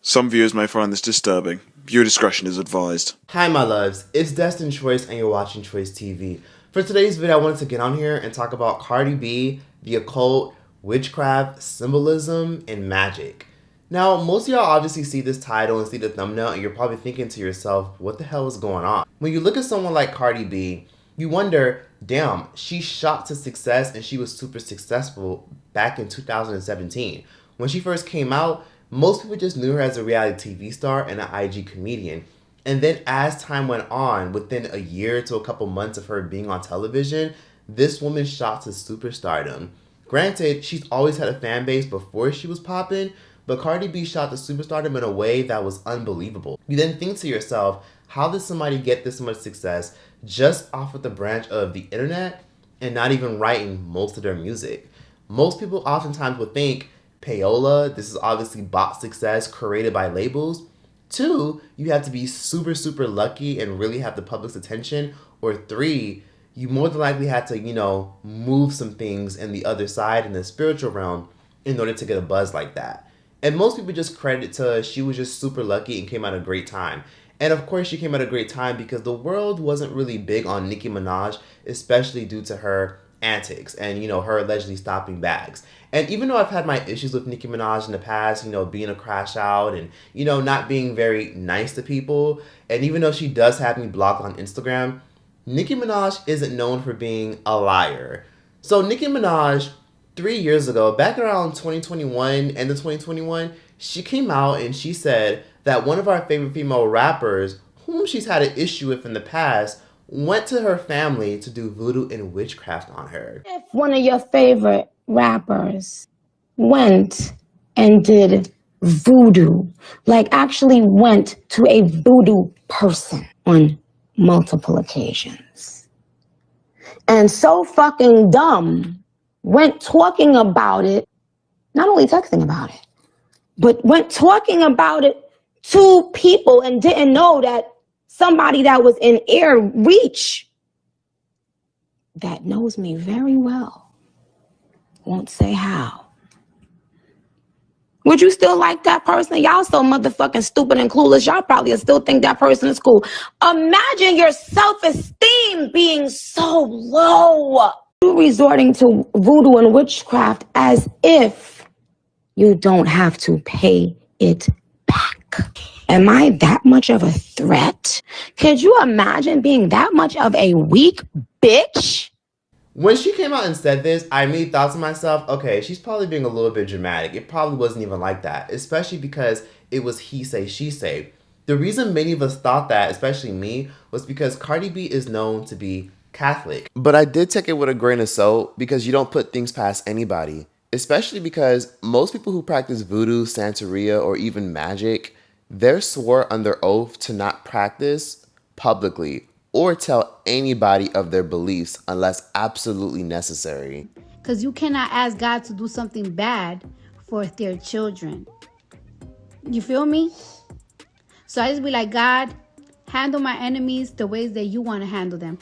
Some viewers may find this disturbing. Viewer discretion is advised. Hi my loves, it's Destin Choice and you're watching Choice TV. For today's video, I wanted to get on here and talk about Cardi B, the occult, witchcraft, symbolism, and magic. Now, most of y'all obviously see this title and see the thumbnail and you're probably thinking to yourself, what the hell is going on? When you look at someone like Cardi B, you wonder, damn, she shot to success and she was super successful back in 2017. When she first came out, most people just knew her as a reality TV star and an IG comedian. And then as time went on, within a year to a couple months of her being on television, this woman shot to superstardom. Granted, she's always had a fan base before she was popping, but Cardi B shot to superstardom in a way that was unbelievable. You then think to yourself, how did somebody get this much success just off of the branch of the internet and not even writing most of their music? Most people oftentimes would think, payola, this is obviously bot success created by labels. 2, you have to be super, super lucky and really have the public's attention. Or 3, you more than likely had to, move some things in the other side in the spiritual realm in order to get a buzz like that. And most people just credit it to she was just super lucky and came at a great time. And of course she came at a great time because the world wasn't really big on Nicki Minaj, especially due to her antics and, her allegedly stopping bags. And even though I've had my issues with Nicki Minaj in the past, being a crash out and, not being very nice to people, and even though she does have me blocked on Instagram, Nicki Minaj isn't known for being a liar. So Nicki Minaj, 3 years ago, back around 2021, end of 2021, she came out and she said that one of our favorite female rappers, whom she's had an issue with in the past, went to her family to do voodoo and witchcraft on her. If one of your favorite rappers went and did voodoo, like actually went to a voodoo person on multiple occasions, and so fucking dumb, went talking about it, not only texting about it, but went talking about it to people and didn't know that somebody that was in ear reach that knows me very well won't say how. Would you still like that person? Y'all so motherfucking stupid and clueless. Y'all probably still think that person is cool. Imagine your self-esteem being so low. You resorting to voodoo and witchcraft as if you don't have to pay it back. Am I that much of a threat? Could you imagine being that much of a weak bitch? When she came out and said this, I immediately thought to myself, okay, she's probably being a little bit dramatic. It probably wasn't even like that, especially because it was he say, she say. The reason many of us thought that, especially me, was because Cardi B is known to be Catholic. But I did take it with a grain of salt because you don't put things past anybody, especially because most people who practice voodoo, Santeria, or even magic, they're swore under oath to not practice publicly or tell anybody of their beliefs unless absolutely necessary. Because you cannot ask God to do something bad for their children. You feel me? So I just be like, God, handle my enemies the ways that you want to handle them.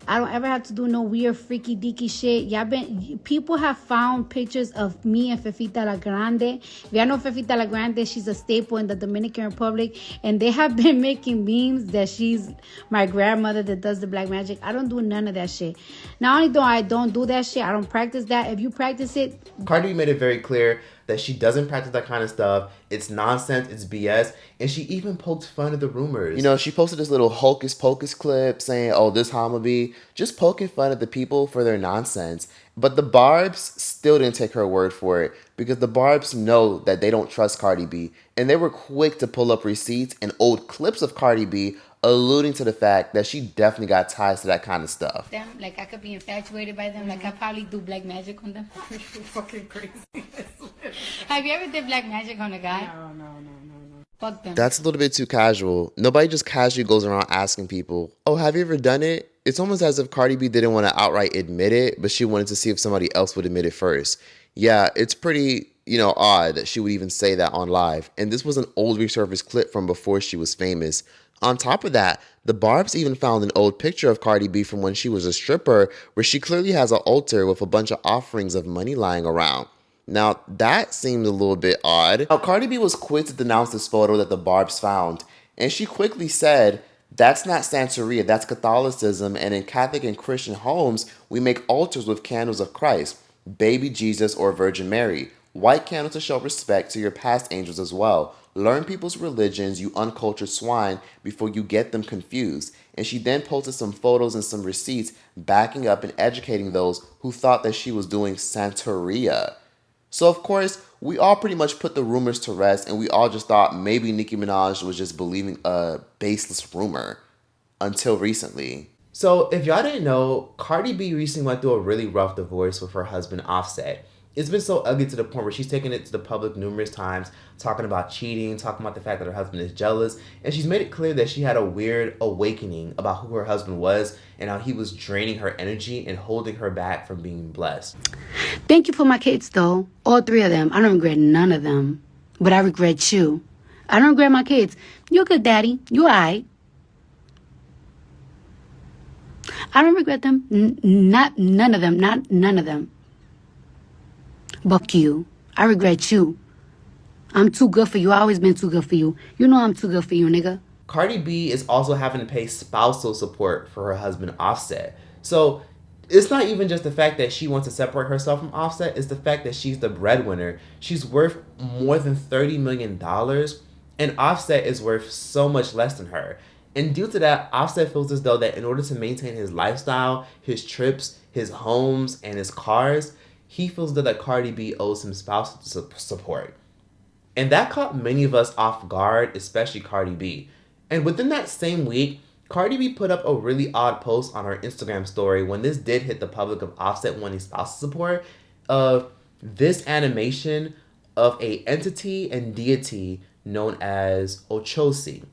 I don't ever have to do no weird freaky deaky shit. People have found pictures of me and Fefita La Grande. If y'all know Fefita La Grande, she's a staple in the Dominican Republic, and they have been making memes that she's my grandmother that does the black magic. I don't do none of that shit. Not only do I don't do that shit, I don't practice that. If you practice it, Cardi B made it very clear that she doesn't practice that kind of stuff. It's nonsense, it's BS, and she even poked fun at the rumors. She posted this little hocus pocus clip saying, oh, this how I'ma be, just poking fun at the people for their nonsense. But the Barbs still didn't take her word for it because the Barbs know that they don't trust Cardi B, and they were quick to pull up receipts and old clips of Cardi B alluding to the fact that she definitely got ties to that kind of stuff. them, like I could be infatuated by them. Like I probably do black magic on them. You're fucking crazy. Have you ever did black magic on a guy? No. Fuck them. That's a little bit too casual. Nobody just casually goes around asking people, oh, have you ever done it? It's almost as if Cardi B didn't want to outright admit it, but she wanted to see if somebody else would admit it first. Yeah, it's pretty, odd that she would even say that on live. And this was an old resurfaced clip from before she was famous. On top of that, the Barbs even found an old picture of Cardi B from when she was a stripper where she clearly has an altar with a bunch of offerings of money lying around. Now, that seemed a little bit odd. Now, Cardi B was quick to denounce this photo that the Barbs found, and she quickly said, "That's not Santeria, that's Catholicism, and in Catholic and Christian homes, we make altars with candles of Christ, baby Jesus, or Virgin Mary. White candles to show respect to your past angels as well. Learn people's religions, you uncultured swine, before you get them confused." And she then posted some photos and some receipts backing up and educating those who thought that she was doing Santeria. So, of course, we all pretty much put the rumors to rest, and we all just thought maybe Nicki Minaj was just believing a baseless rumor until recently. So, if y'all didn't know, Cardi B recently went through a really rough divorce with her husband Offset. It's been so ugly to the point where she's taken it to the public numerous times, talking about cheating, talking about the fact that her husband is jealous, and she's made it clear that she had a weird awakening about who her husband was and how he was draining her energy and holding her back from being blessed. Thank you for my kids, though. All three of them. I don't regret none of them. But I regret you. I don't regret my kids. You're good, Daddy. You all right. I don't regret them. Not none of them. Not none of them. But you. I regret you. I'm too good for you. I always been too good for you. You know I'm too good for you, nigga. Cardi B is also having to pay spousal support for her husband Offset. So it's not even just the fact that she wants to separate herself from Offset, it's the fact that she's the breadwinner. She's worth more than $30 million, and Offset is worth so much less than her. And due to that, Offset feels as though that in order to maintain his lifestyle, his trips, his homes, and his cars, he feels that Cardi B owes him spousal support. And that caught many of us off guard, especially Cardi B. And within that same week, Cardi B put up a really odd post on her Instagram story when this did hit the public of Offset wanting spousal support of this animation of a entity and deity known as Ochosi.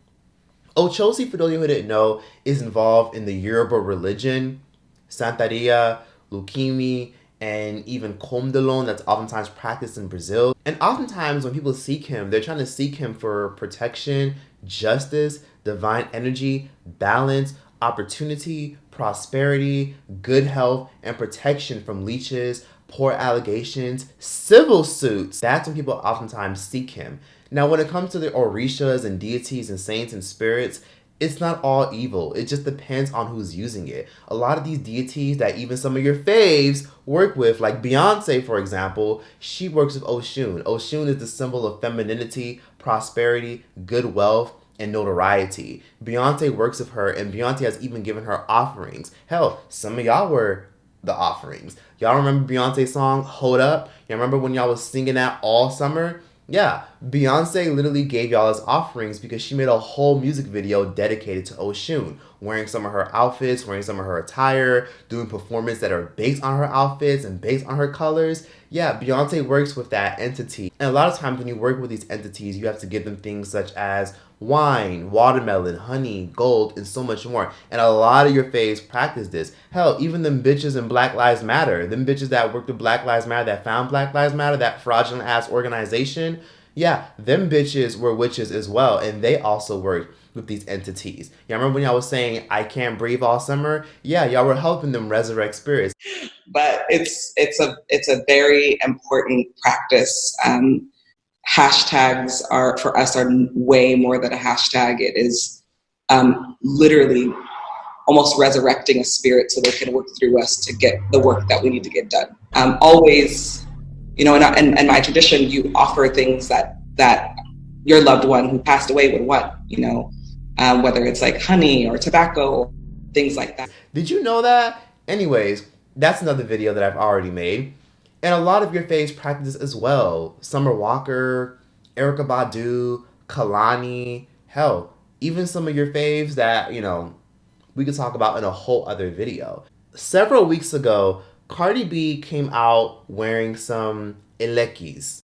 Ochosi, for those of you who didn't know, is involved in the Yoruba religion, Santeria, Lukimi, and even Komdalon that's oftentimes practiced in Brazil. And oftentimes when people seek him, they're trying to seek him for protection, justice, divine energy, balance, opportunity, prosperity, good health, and protection from leeches, poor allegations, civil suits. That's when people oftentimes seek him. Now, when it comes to the Orishas and deities and saints and spirits, it's not all evil. It just depends on who's using it. A lot of these deities that even some of your faves work with, like Beyonce, for example, she works with Oshun. Oshun is the symbol of femininity, prosperity, good wealth, and notoriety. Beyonce works with her, and Beyonce has even given her offerings. Hell, some of y'all were the offerings. Y'all remember Beyonce's song, Hold Up? Y'all remember when y'all was singing that all summer? Yeah, Beyonce literally gave y'all as offerings because she made a whole music video dedicated to Oshun, wearing some of her outfits, wearing some of her attire, doing performances that are based on her outfits and based on her colors. Yeah, Beyonce works with that entity. And a lot of times when you work with these entities, you have to give them things such as wine, watermelon, honey, gold, and so much more. And a lot of your faves practice this. Hell, even them bitches in Black Lives Matter, them bitches that worked with Black Lives Matter, that found Black Lives Matter, that fraudulent ass organization, yeah, them bitches were witches as well, and they also worked with these entities. Y'all remember when y'all was saying, I can't breathe all summer? Yeah, y'all were helping them resurrect spirits. But it's a very important practice. Hashtags are, for us, are way more than a hashtag. It is literally almost resurrecting a spirit so they can work through us to get the work that we need to get done. Always, you know, in my tradition, you offer things that your loved one who passed away would want, you know, whether it's like honey or tobacco or things like that. Did you know that? Anyways, that's another video that I've already made. And a lot of your faves practice as well. Summer Walker, Erykah Badu, Kalani, hell, even some of your faves that, you know, we could talk about in a whole other video. Several weeks ago, Cardi B came out wearing some elekis.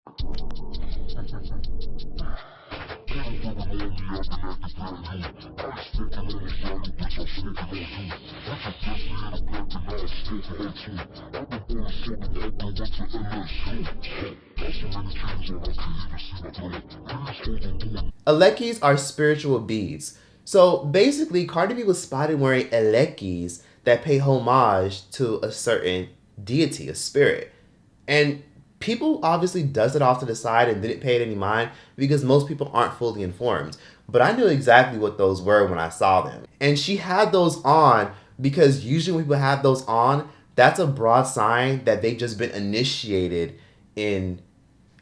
Elekis are spiritual beads. So basically, Cardi B was spotted wearing elekis that pay homage to a certain deity, a spirit. And People obviously does it off to the side and didn't pay it any mind because most people aren't fully informed. But I knew exactly what those were when I saw them. And she had those on because usually when people have those on, that's a broad sign that they've just been initiated in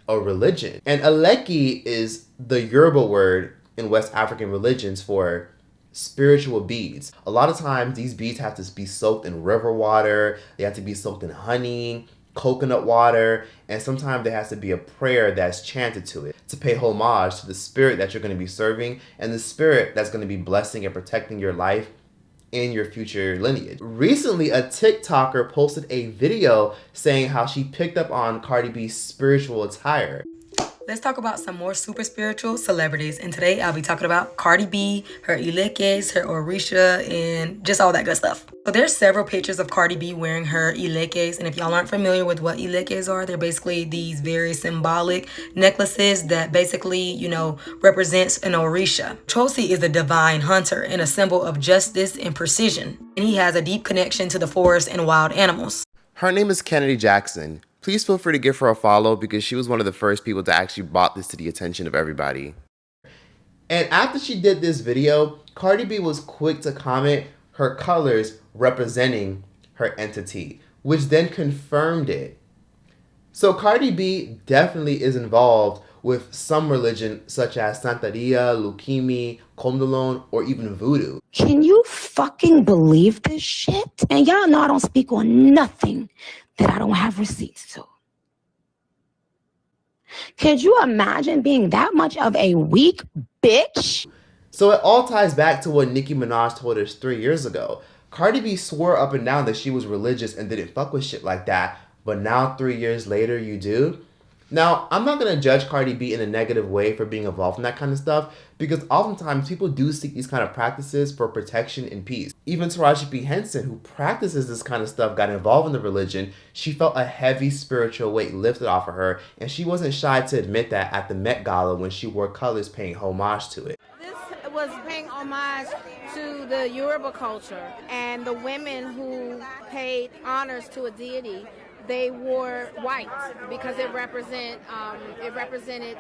a religion. And Aleki is the Yoruba word in West African religions for spiritual beads. A lot of times these beads have to be soaked in river water, they have to be soaked in honey, coconut water, and sometimes there has to be a prayer that's chanted to it to pay homage to the spirit that you're going to be serving and the spirit that's going to be blessing and protecting your life in your future lineage. Recently, a TikToker posted a video saying how she picked up on Cardi B's spiritual attire. Let's talk about some more super spiritual celebrities. And today I'll be talking about Cardi B, her ilekes, her orisha, and just all that good stuff. So there's several pictures of Cardi B wearing her ilekes. And if y'all aren't familiar with what ilekes are, they're basically these very symbolic necklaces that basically, you know, represents an orisha. Troyce is a divine hunter and a symbol of justice and precision. And he has a deep connection to the forest and wild animals. Her name is Kennedy Jackson. Please feel free to give her a follow because she was one of the first people to actually brought this to the attention of everybody. And after she did this video, Cardi B was quick to comment her colors representing her entity, which then confirmed it. So Cardi B definitely is involved with some religion such as Santeria, Leukemia, Kondalon, or even Voodoo. Can you fucking believe this shit? And y'all know I don't speak on nothing that I don't have receipts to. Could you imagine being that much of a weak bitch? So it all ties back to what Nicki Minaj told us 3 years ago. Cardi B swore up and down that she was religious and didn't fuck with shit like that, but now 3 years later you do? Now, I'm not going to judge Cardi B in a negative way for being involved in that kind of stuff because oftentimes people do seek these kind of practices for protection and peace. Even Taraji P. Henson, who practices this kind of stuff, got involved in the religion. She felt a heavy spiritual weight lifted off of her, and she wasn't shy to admit that at the Met Gala when she wore colors paying homage to it. This was paying homage to the Yoruba culture and the women who paid honors to a deity. They wore white because it represented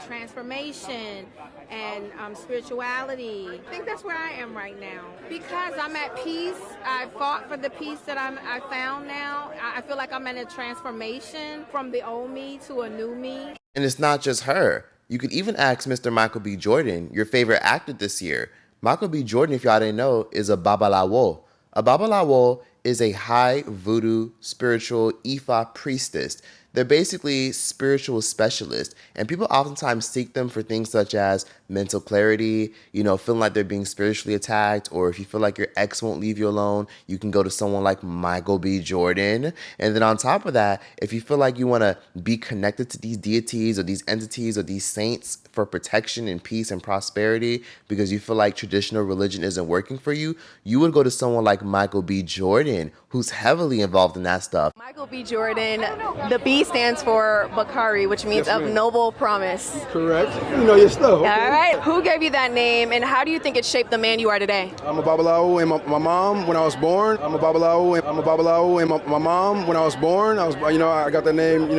transformation and spirituality. I think that's where I am right now because I'm at peace. I fought for the peace that I found now. I feel like I'm in a transformation from the old me to a new me. And it's not just her. You could even ask Mr. Michael B. Jordan, your favorite actor this year. Michael B. Jordan, if y'all didn't know, is a babalawo. A babalawo is a high voodoo spiritual Ifa priestess. They're basically spiritual specialists, and people oftentimes seek them for things such as mental clarity, you know, feeling like they're being spiritually attacked, or if you feel like your ex won't leave you alone, you can go to someone like Michael B. Jordan. And then on top of that, if you feel like you want to be connected to these deities or these entities or these saints for protection and peace and prosperity because you feel like traditional religion isn't working for you, you would go to someone like Michael B. Jordan, who's heavily involved in that stuff. Michael B. Jordan, the B stands for Bakari, which means of noble promise. Correct. You know your stuff. Okay. All right. Who gave you that name, and how do you think it shaped the man you are today? I'm a Babalawo and my mom when I was born. I'm a Babalawo and my mom when I was born. I got that name,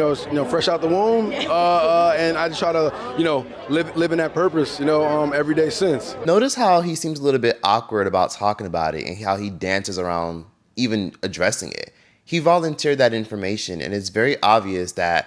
fresh out the womb. And I just try to, live in that purpose, every day since. Notice how he seems a little bit awkward about talking about it and how he dances around even addressing it. He volunteered that information, and it's very obvious that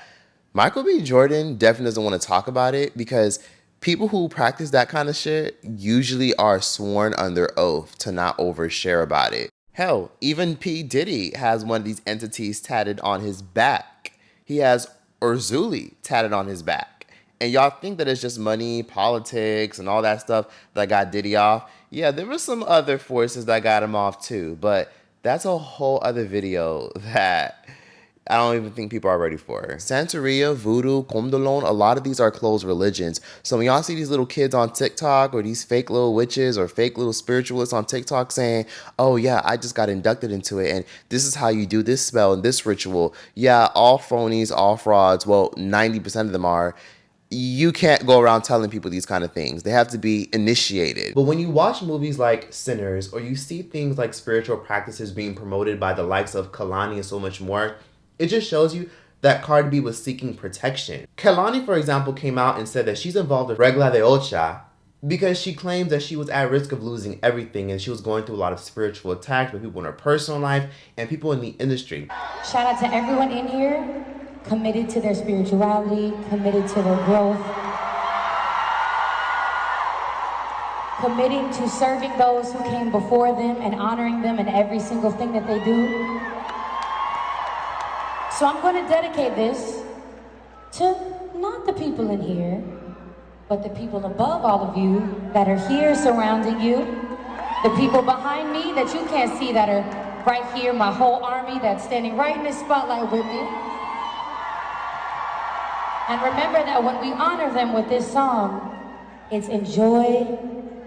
Michael B. Jordan definitely doesn't want to talk about it because people who practice that kind of shit usually are sworn under oath to not overshare about it. Hell, even P. Diddy has one of these entities tatted on his back. He has Urzuli tatted on his back. And y'all think that it's just money, politics, and all that stuff that got Diddy off. Yeah, there were some other forces that got him off too, but that's a whole other video that I don't even think people are ready for. Santeria, Voodoo, Kondalon, a lot of these are closed religions. So when y'all see these little kids on TikTok or these fake little witches or fake little spiritualists on TikTok saying, oh yeah, I just got inducted into it and this is how you do this spell and this ritual. Yeah, all phonies, all frauds. Well, 90% of them are. You can't go around telling people these kind of things. They have to be initiated. But when you watch movies like Sinners or you see things like spiritual practices being promoted by the likes of Kalani and so much more, it just shows you that Cardi B was seeking protection. Kehlani, for example, came out and said that she's involved with Regla de Ocha because she claims that she was at risk of losing everything and she was going through a lot of spiritual attacks with people in her personal life and people in the industry. Shout out to everyone in here committed to their spirituality, committed to their growth, committing to serving those who came before them and honoring them in every single thing that they do. So I'm going to dedicate this to not the people in here, but the people above all of you that are here surrounding you, the people behind me that you can't see that are right here, my whole army that's standing right in the spotlight with me. And remember that when we honor them with this song, it's in joy,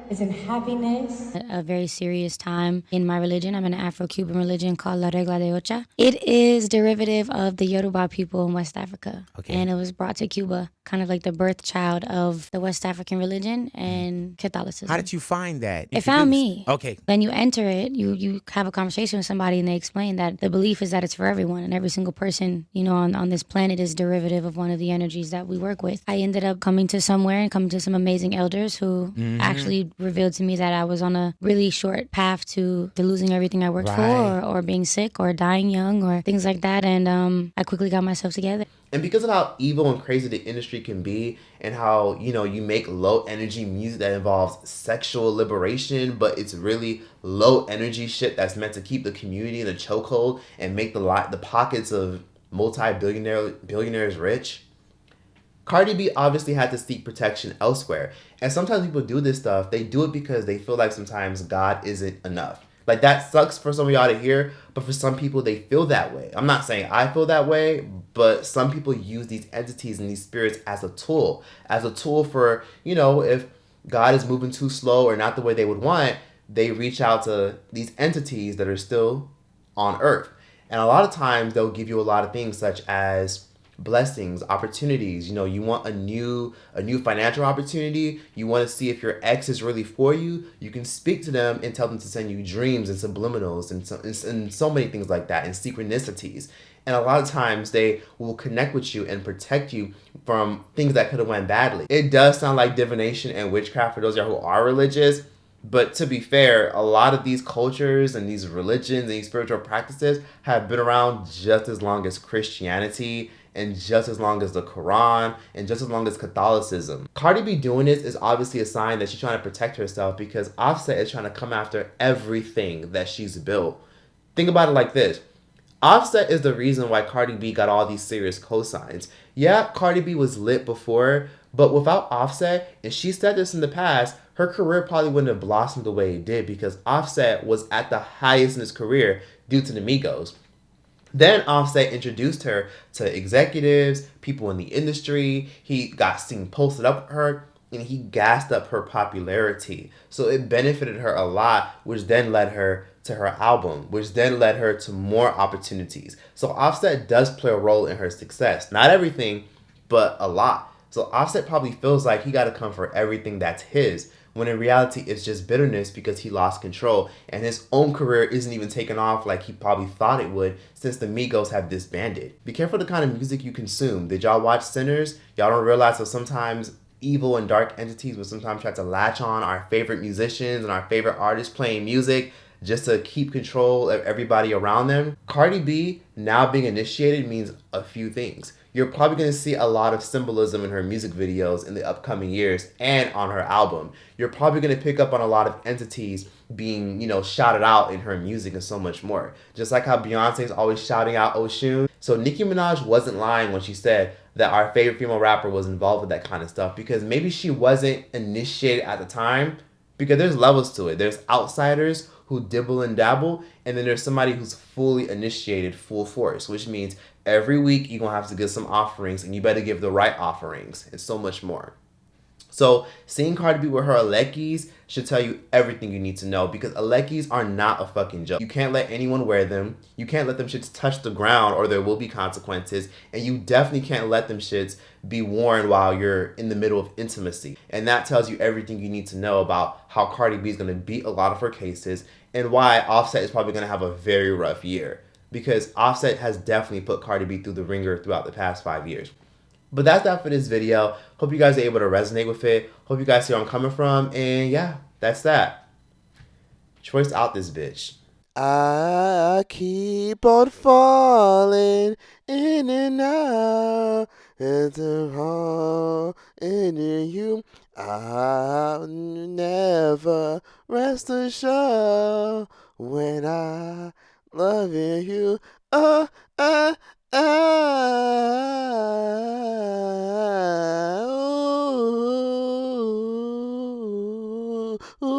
it's in happiness. A very serious time in my religion. I'm in an Afro-Cuban religion called La Regla de Ocha. It is derivative of the Yoruba people in West Africa. Okay. And it was brought to Cuba, kind of like the birth child of the West African religion and Catholicism. How did you find that? It found me. Okay. When you enter it, you have a conversation with somebody and they explain that the belief is that it's for everyone and every single person, you know, on this planet is derivative of one of the energies that we work with. I ended up coming to somewhere and coming to some amazing elders who actually revealed to me that I was on a really short path to losing everything I worked for or being sick or dying young or things like that. And I quickly got myself together. And because of how evil and crazy the industry can be and how, you know, you make low energy music that involves sexual liberation, but it's really low energy shit that's meant to keep the community in a chokehold and make the pockets of billionaires rich. Cardi B obviously had to seek protection elsewhere. And sometimes people do this stuff, they do it because they feel like sometimes God isn't enough. Like, that sucks for some of y'all to hear, but for some people, they feel that way. I'm not saying I feel that way, but some people use these entities and these spirits as a tool for, you know, if God is moving too slow or not the way they would want, they reach out to these entities that are still on earth. And a lot of times, they'll give you a lot of things such as blessings, opportunities. You know, you want a new financial opportunity. You want to see if your ex is really for you. You can speak to them and tell them to send you dreams and subliminals and so many things like that and synchronicities. And a lot of times they will connect with you and protect you from things that could have went badly. It does sound like divination and witchcraft for those of you who are religious. But to be fair, a lot of these cultures and these religions and these spiritual practices have been around just as long as Christianity and just as long as the Quran and just as long as Catholicism. Cardi B doing this is obviously a sign that she's trying to protect herself because Offset is trying to come after everything that she's built. Think about it like this. Offset is the reason why Cardi B got all these serious cosigns. Yeah, Cardi B was lit before, but without Offset, and she said this in the past, her career probably wouldn't have blossomed the way it did because Offset was at the highest in his career due to the Migos. Then Offset introduced her to executives, people in the industry. He got seen posted up with her, and he gassed up her popularity. So it benefited her a lot, which then led her to her album, which then led her to more opportunities. So Offset does play a role in her success. Not everything, but a lot. So Offset probably feels like he got to come for everything that's his, when in reality it's just bitterness because he lost control and his own career isn't even taking off like he probably thought it would since the Migos have disbanded. Be careful the kind of music you consume. Did y'all watch Sinners? Y'all don't realize that sometimes evil and dark entities will sometimes try to latch on our favorite musicians and our favorite artists playing music just to keep control of everybody around them. Cardi B now being initiated means a few things. You're probably going to see a lot of symbolism in her music videos in the upcoming years and on her album. You're probably going to pick up on a lot of entities being, you know, shouted out in her music and so much more. Just like how Beyonce is always shouting out Oshun. So Nicki Minaj wasn't lying when she said that our favorite female rapper was involved with that kind of stuff, because maybe she wasn't initiated at the time, because there's levels to it. There's outsiders who dibble and dabble, and then there's somebody who's fully initiated full force, which means every week you're going to have to give some offerings, and you better give the right offerings, and so much more. So seeing Cardi B with her Alekis should tell you everything you need to know, because Alekis are not a fucking joke. You can't let anyone wear them. You can't let them shits touch the ground or there will be consequences. And you definitely can't let them shits be worn while you're in the middle of intimacy. And that tells you everything you need to know about how Cardi B is going to beat a lot of her cases and why Offset is probably going to have a very rough year. because Offset has definitely put Cardi B through the ringer throughout the past 5 years. But that's that for this video. Hope you guys are able to resonate with it. Hope you guys see where I'm coming from. And yeah, that's that. Choice out this bitch. I keep on falling in and out into home into you. I'll never rest assured when I loving you. Oh, ooh, ooh, ooh.